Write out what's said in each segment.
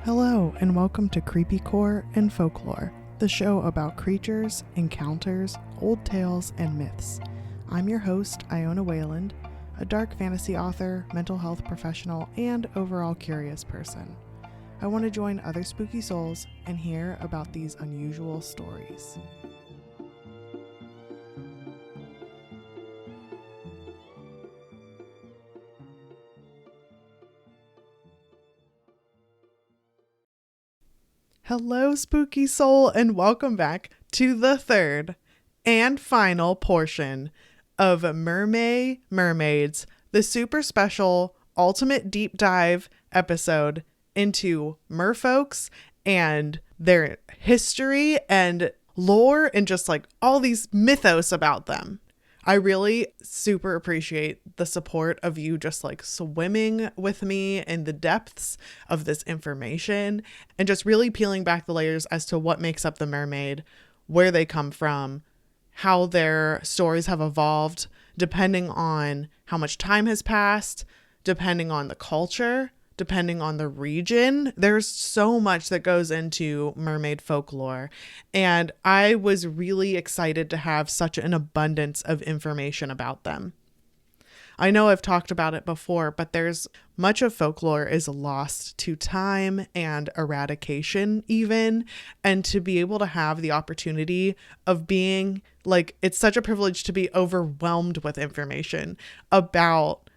Hello, and welcome to Creepycore and Folklore, the show about creatures, encounters, old tales, and myths. I'm your host, Iona Wayland, a dark fantasy author, mental health professional, and overall curious person. I want to join other spooky souls and hear about these unusual stories. Hello, spooky soul, and welcome back to the third and final portion of MerMay Mermaids, the super special ultimate deep dive episode into merfolks and their history and lore and just like all these mythos about them. I really super appreciate the support of you just like swimming with me in the depths of this information and just really peeling back the layers as to what makes up the mermaid, where they come from, how their stories have evolved depending on how much time has passed, depending on the culture, depending on the region. There's so much that goes into mermaid folklore, and I was really excited to have such an abundance of information about them. I know I've talked about it before, but there's much of folklore is lost to time and eradication even, and to be able to have the opportunity of being like, it's such a privilege to be overwhelmed with information about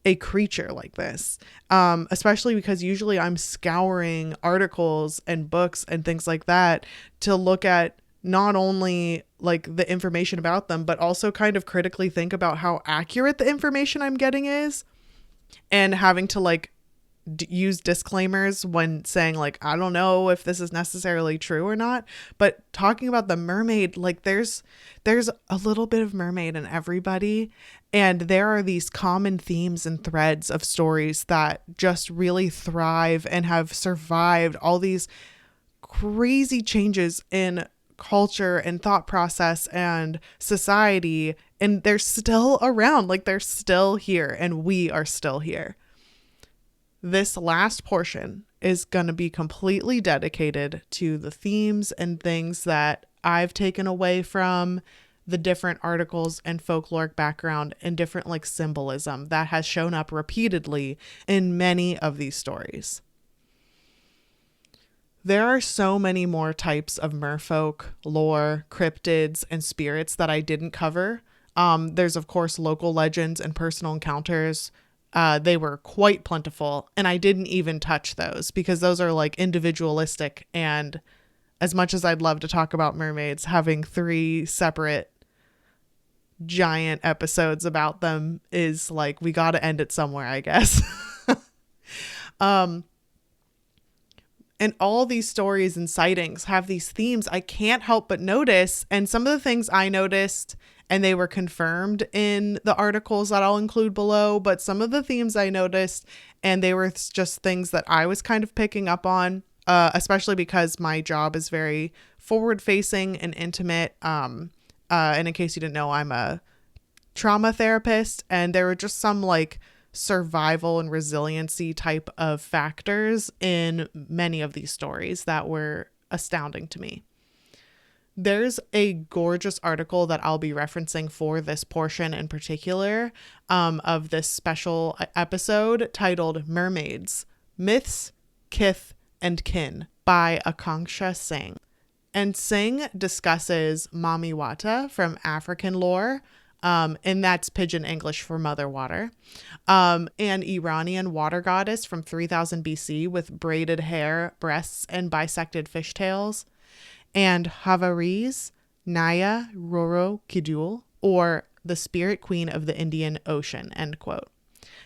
a creature like this, especially because usually I'm scouring articles and books and things like that to look at not only like the information about them, but also kind of critically think about how accurate the information I'm getting is, and having to like use disclaimers when saying like, I don't know if this is necessarily true or not. But talking about the mermaid, like there's a little bit of mermaid in everybody, and there are these common themes and threads of stories that just really thrive and have survived all these crazy changes in culture and thought process and society, and they're still around, like they're still here, and we are still here. This last portion is going to be completely dedicated to the themes and things that I've taken away from the different articles and folkloric background and different like symbolism that has shown up repeatedly in many of these stories. There are so many more types of merfolk, lore, cryptids, and spirits that I didn't cover. There's of course local legends and personal encounters. They were quite plentiful, and I didn't even touch those because those are like individualistic, and as much as I'd love to talk about mermaids, having 3 separate giant episodes about them is like, we got to end it somewhere, I guess. And all these stories and sightings have these themes I can't help but notice, and some of the things I noticed and they were confirmed in the articles that I'll include below, but some of the themes I noticed, and they were just things that I was kind of picking up on, especially because my job is very forward-facing and intimate. And in case you didn't know, I'm a trauma therapist, and there were just some like survival and resiliency type of factors in many of these stories that were astounding to me. There's a gorgeous article that I'll be referencing for this portion in particular of this special episode titled Mermaids, Myths, Kith, and Kin by Akanksha Singh. And Singh discusses Mamiwata from African lore, and that's Pidgin English for Mother Water, an Iranian water goddess from 3000 BC with braided hair, breasts, and bisected fishtails, and Havari's Naya Roro Kidul, or the spirit queen of the Indian Ocean, end quote.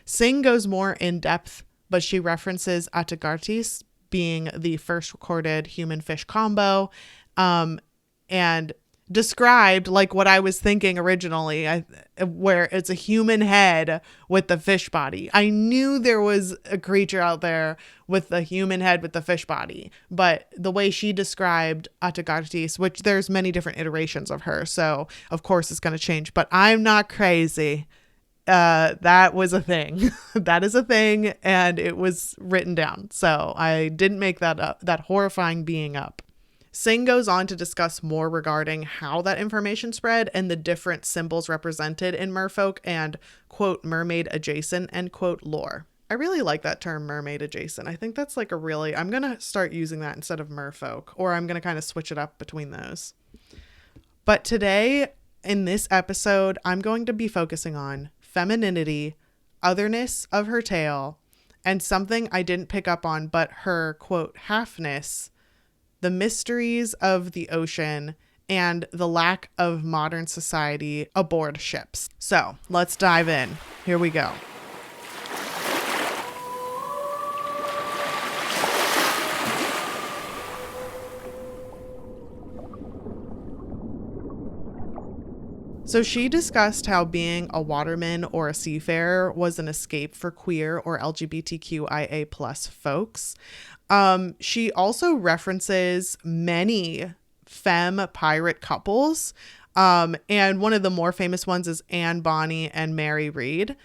Singh goes more in depth, but she references Atagartis being the first recorded human-fish combo, and described like what I was thinking originally, where it's a human head with the fish body. I knew there was a creature out there with the human head with the fish body, but the way she described Atagartis, which there's many different iterations of her, so of course it's going to change, but I'm not crazy. That was a thing. That is a thing, and it was written down. So I didn't make that up, that horrifying being up. Singh goes on to discuss more regarding how that information spread and the different symbols represented in merfolk and, quote, mermaid adjacent, end quote, lore. I really like that term, mermaid adjacent. I think that's like a really, I'm going to start using that instead of merfolk, or I'm going to kind of switch it up between those. But today, in this episode, I'm going to be focusing on femininity, otherness of her tale, and something I didn't pick up on, but her, quote, halfness, the mysteries of the ocean, and the lack of modern society aboard ships. So let's dive in. Here we go. So she discussed how being a waterman or a seafarer was an escape for queer or LGBTQIA plus folks. She also references many femme pirate couples. And one of the more famous ones is Anne Bonny and Mary Read.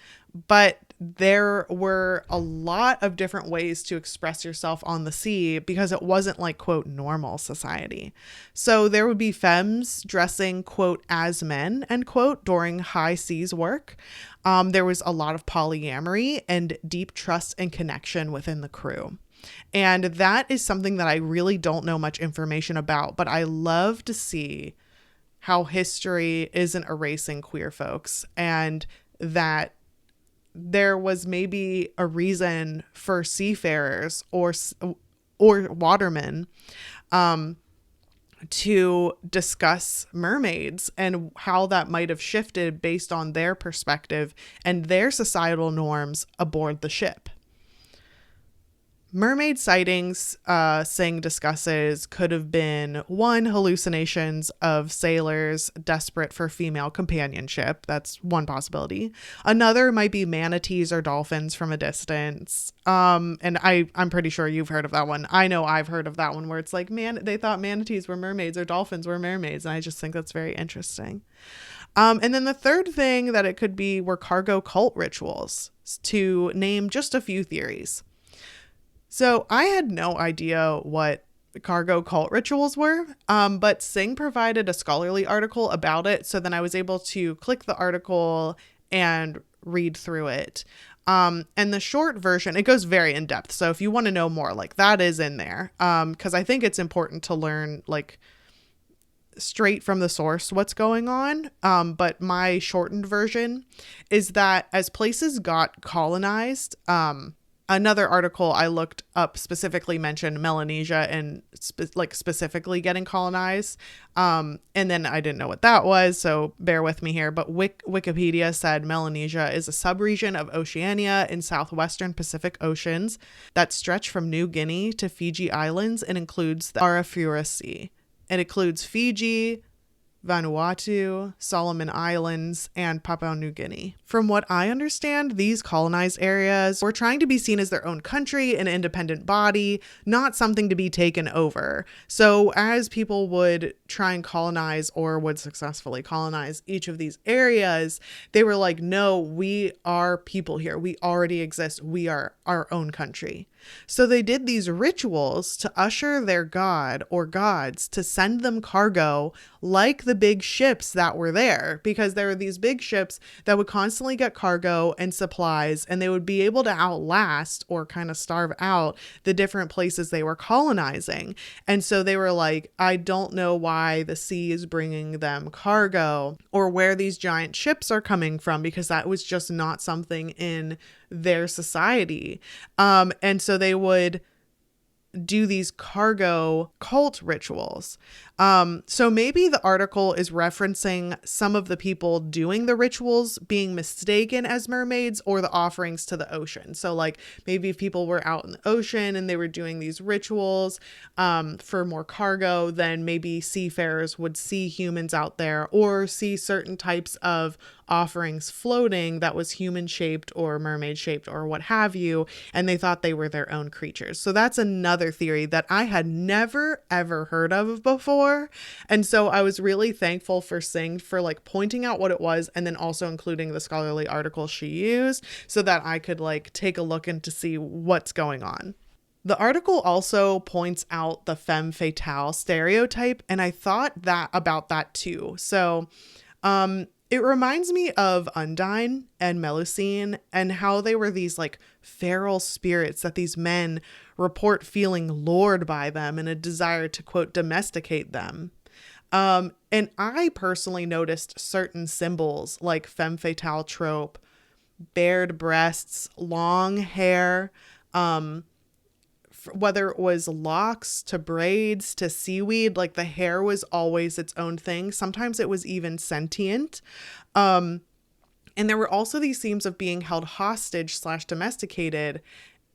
But there were a lot of different ways to express yourself on the sea because it wasn't like, quote, normal society. So there would be femmes dressing, quote, as men, end quote, during high seas work. There was a lot of polyamory and deep trust and connection within the crew. And that is something that I really don't know much information about, but I love to see how history isn't erasing queer folks and that there was maybe a reason for seafarers or watermen to discuss mermaids and how that might have shifted based on their perspective and their societal norms aboard the ship. Mermaid sightings, Singh discusses, could have been one, hallucinations of sailors desperate for female companionship. That's one possibility. Another might be manatees or dolphins from a distance. And I'm pretty sure you've heard of that one. I know I've heard of that one where it's like, man, they thought manatees were mermaids or dolphins were mermaids. And I just think that's very interesting. And then the third thing that it could be were cargo cult rituals, to name just a few theories. So I had no idea what cargo cult rituals were, but Singh provided a scholarly article about it. So then I was able to click the article and read through it. And the short version, it goes very in depth. So if you want to know more, like that is in there, because I think it's important to learn like straight from the source what's going on. But my shortened version is that as places got colonized, another article I looked up specifically mentioned Melanesia and specifically getting colonized. And then I didn't know what that was, so bear with me here. But Wikipedia said Melanesia is a subregion of Oceania in southwestern Pacific Oceans that stretch from New Guinea to Fiji Islands and includes the Arafura Sea. It includes Fiji, Vanuatu, Solomon Islands, and Papua New Guinea. From what I understand, these colonized areas were trying to be seen as their own country, an independent body, not something to be taken over. So as people would try and colonize or would successfully colonize each of these areas, they were like, no, we are people here. We already exist. We are our own country. So they did these rituals to usher their god or gods to send them cargo like the big ships that were there, because there were these big ships that would constantly get cargo and supplies, and they would be able to outlast or kind of starve out the different places they were colonizing. And so they were like, I don't know why the sea is bringing them cargo or where these giant ships are coming from, because that was just not something in their society. And so they would do these cargo cult rituals. So maybe the article is referencing some of the people doing the rituals being mistaken as mermaids or the offerings to the ocean. So like maybe if people were out in the ocean and they were doing these rituals for more cargo, then maybe seafarers would see humans out there or see certain types of offerings floating that was human shaped or mermaid shaped or what have you, and they thought they were their own creatures. So that's another theory that I had never ever heard of before. And so I was really thankful for Singh for like pointing out what it was and then also including the scholarly article she used so that I could like take a look and to see what's going on. The article also points out the femme fatale stereotype, and I thought that about that too. So, it reminds me of Undine and Melusine and how they were these like feral spirits that these men report feeling lured by them and a desire to, quote, domesticate them. And I personally noticed certain symbols like femme fatale trope, bared breasts, long hair, whether it was locks to braids to seaweed, like the hair was always its own thing. Sometimes it was even sentient. And there were also these themes of being held hostage / domesticated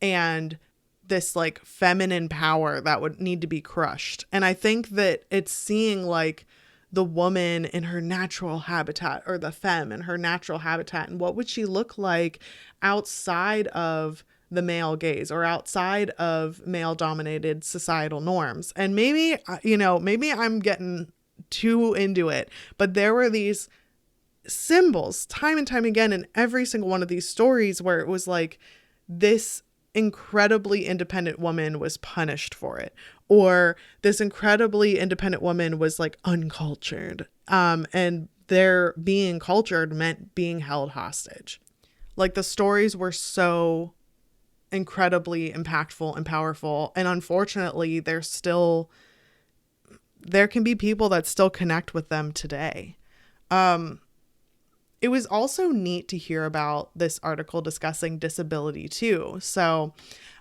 and this like feminine power that would need to be crushed. And I think that it's seeing like the woman in her natural habitat, or the femme in her natural habitat, and what would she look like outside of the male gaze or outside of male dominated societal norms. And maybe, maybe I'm getting too into it, but there were these symbols time and time again in every single one of these stories where it was like this incredibly independent woman was punished for it, or this incredibly independent woman was like uncultured. And their being cultured meant being held hostage. Like the stories were so incredibly impactful and powerful. And unfortunately, there can be people that still connect with them today. It was also neat to hear about this article discussing disability too. So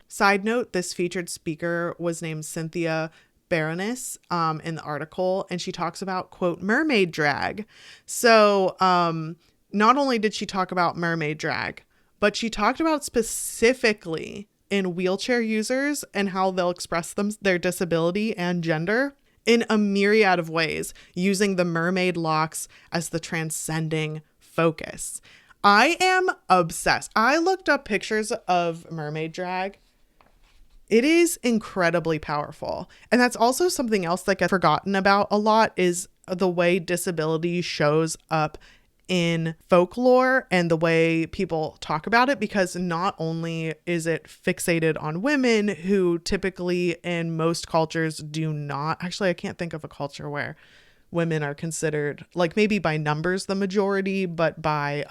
side note, this featured speaker was named Cynthia Baroness in the article, and she talks about, quote, mermaid drag. So not only did she talk about mermaid drag, but she talked about specifically in wheelchair users and how they'll express their disability and gender in a myriad of ways, using the mermaid locks as the transcending focus. I am obsessed. I looked up pictures of mermaid drag. It is incredibly powerful. And that's also something else that gets forgotten about a lot, is the way disability shows up in folklore and the way people talk about it, because not only is it fixated on women who typically in most cultures do not, actually I can't think of a culture where women are considered, like maybe by numbers the majority, but by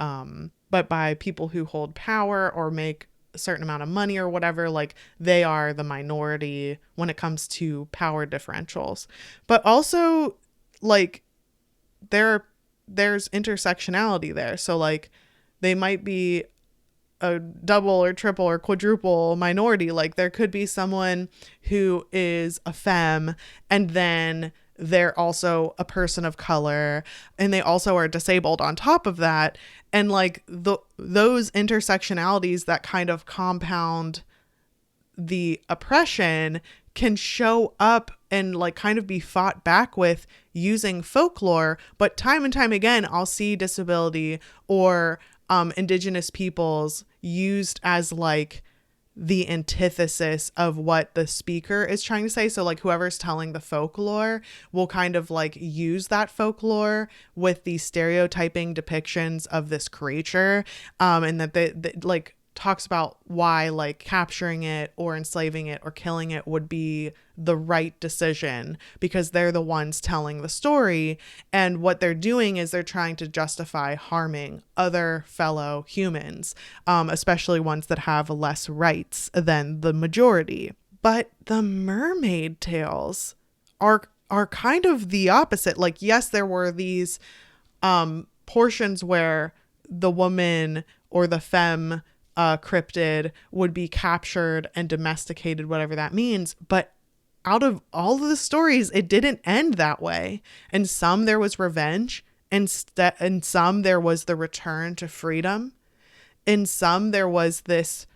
people who hold power or make a certain amount of money or whatever, like they are the minority when it comes to power differentials. But also like there's intersectionality there. So like they might be a double or triple or quadruple minority. Like there could be someone who is a femme and then they're also a person of color and they also are disabled on top of that. And like those intersectionalities that kind of compound the oppression can show up and like kind of be fought back with using folklore. But time and time again, I'll see disability or indigenous peoples used as like the antithesis of what the speaker is trying to say. So like whoever's telling the folklore will kind of like use that folklore with these stereotyping depictions of this creature, and that they like talks about why like capturing it or enslaving it or killing it would be the right decision because they're the ones telling the story. And what they're doing is they're trying to justify harming other fellow humans, especially ones that have less rights than the majority. But the mermaid tales are kind of the opposite. Like, yes, there were these portions where the woman or the femme cryptid would be captured and domesticated, whatever that means. But out of all of the stories, it didn't end that way. In some, there was revenge. In some, there was the return to freedom. In some, there was this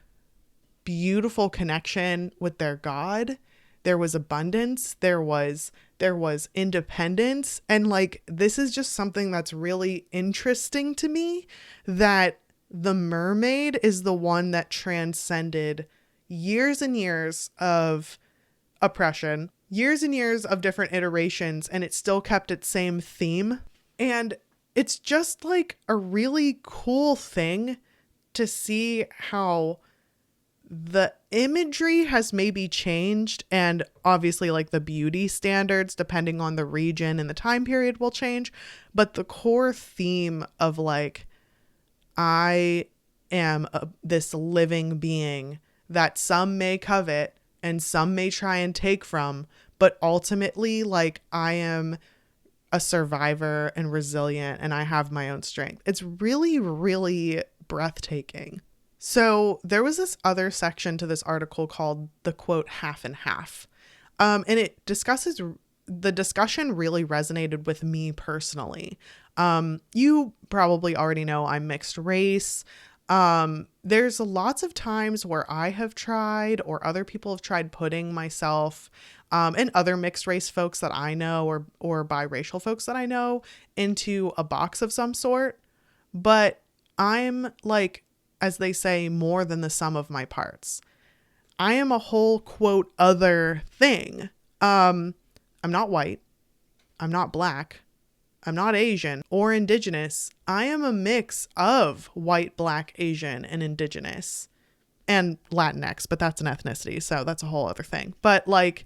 beautiful connection with their god. there was abundance, there was independence. And like, this is just something that's really interesting to me, that the mermaid is the one that transcended years and years of oppression, years and years of different iterations, and it still kept its same theme. And it's just like a really cool thing to see how the imagery has maybe changed, and obviously like the beauty standards depending on the region and the time period will change, but the core theme of like, I am this living being that some may covet and some may try and take from, but ultimately like, I am a survivor and resilient, and I have my own strength. It's really, really breathtaking. So there was this other section to this article called the quote half and half. And it discusses, the discussion really resonated with me personally. You probably already know I'm mixed race. There's lots of times where I have tried, or other people have tried, putting myself and other mixed race folks that I know, or biracial folks that I know, into a box of some sort. But I'm like, as they say, more than the sum of my parts. I am a whole quote other thing. I'm not white. I'm not black. I'm not Asian or indigenous. I am a mix of white, black, Asian, and indigenous, and Latinx, but that's an ethnicity, so that's a whole other thing. But like,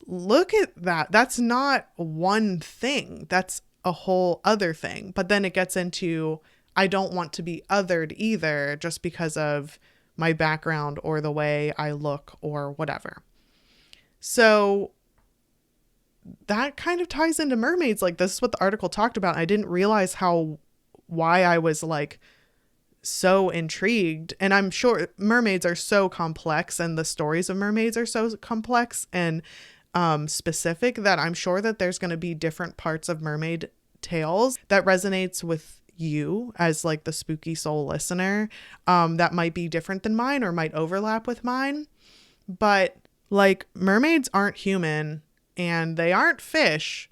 look at that. That's not one thing. That's a whole other thing. But then it gets into, I don't want to be othered either, just because of my background or the way I look or whatever. So that kind of ties into mermaids. Like, this is what the article talked about. I didn't realize why I was like so intrigued. And I'm sure mermaids are so complex, and the stories of mermaids are so complex and specific, that I'm sure that there's going to be different parts of mermaid tales that resonates with you as like the spooky soul listener, that might be different than mine or might overlap with mine. But like, mermaids aren't human, and they aren't fish.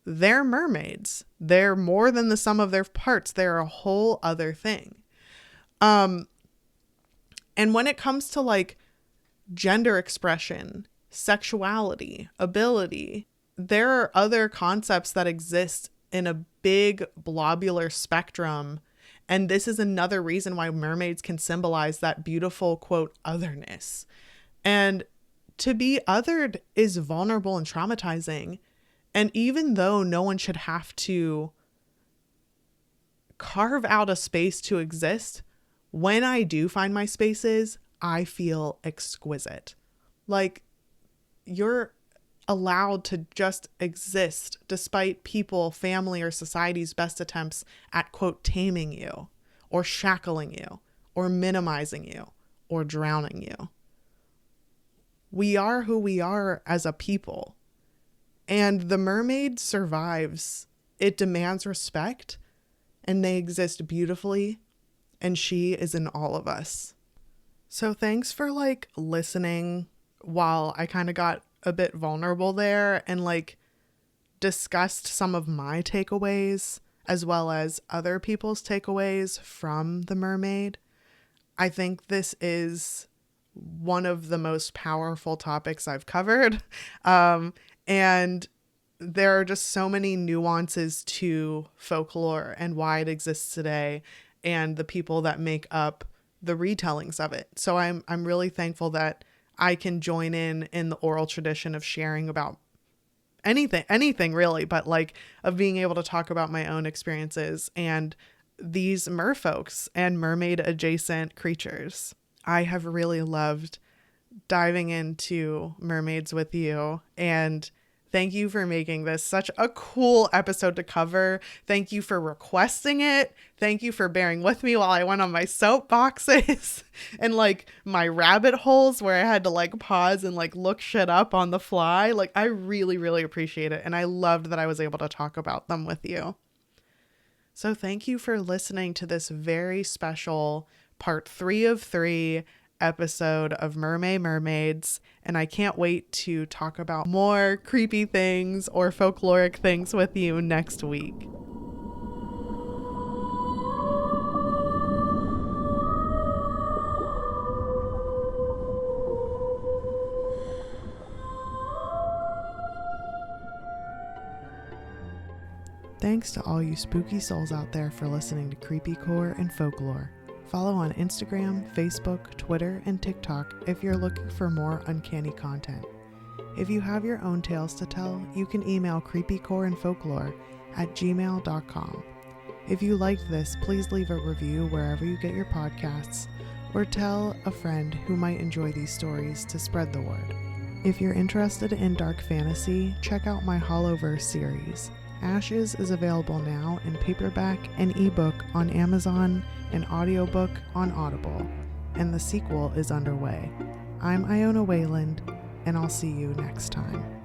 They're mermaids. They're more than the sum of their parts. They're a whole other thing. And when it comes to like gender expression, sexuality, ability, there are other concepts that exist in a big blobular spectrum. And this is another reason why mermaids can symbolize that beautiful quote otherness. And to be othered is vulnerable and traumatizing. And even though no one should have to carve out a space to exist, when I do find my spaces, I feel exquisite. Like, you're allowed to just exist despite people, family, or society's best attempts at quote taming you, or shackling you, or minimizing you, or drowning you. We are who we are as a people. And the mermaid survives. It demands respect, and they exist beautifully, and she is in all of us. So thanks for like listening while I kind of got a bit vulnerable there, and like discussed some of my takeaways as well as other people's takeaways from the mermaid. I think this is one of the most powerful topics I've covered. And there are just so many nuances to folklore and why it exists today, and the people that make up the retellings of it. So I'm really thankful that I can join in the oral tradition of sharing about anything really, but like of being able to talk about my own experiences and these merfolks and mermaid adjacent creatures. I have really loved diving into mermaids with you, and thank you for making this such a cool episode to cover. Thank you for requesting it. Thank you for bearing with me while I went on my soapboxes and like my rabbit holes where I had to like pause and like look shit up on the fly. Like, I really, really appreciate it. And I loved that I was able to talk about them with you. So thank you for listening to this very special part 3 of 3 episode of MerMay Mermaids, and I can't wait to talk about more creepy things or folkloric things with you next week. Thanks to all you spooky souls out there for listening to Creepycore and Folklore. Follow on Instagram, Facebook, Twitter, and TikTok if you're looking for more uncanny content. If you have your own tales to tell, you can email creepycoreandfolklore@gmail.com. If you liked this, please leave a review wherever you get your podcasts, or tell a friend who might enjoy these stories to spread the word. If you're interested in dark fantasy, check out my Hollowverse series. Ashes is available now in paperback and ebook on Amazon and audiobook on Audible, and the sequel is underway. I'm Iona Wayland, and I'll see you next time.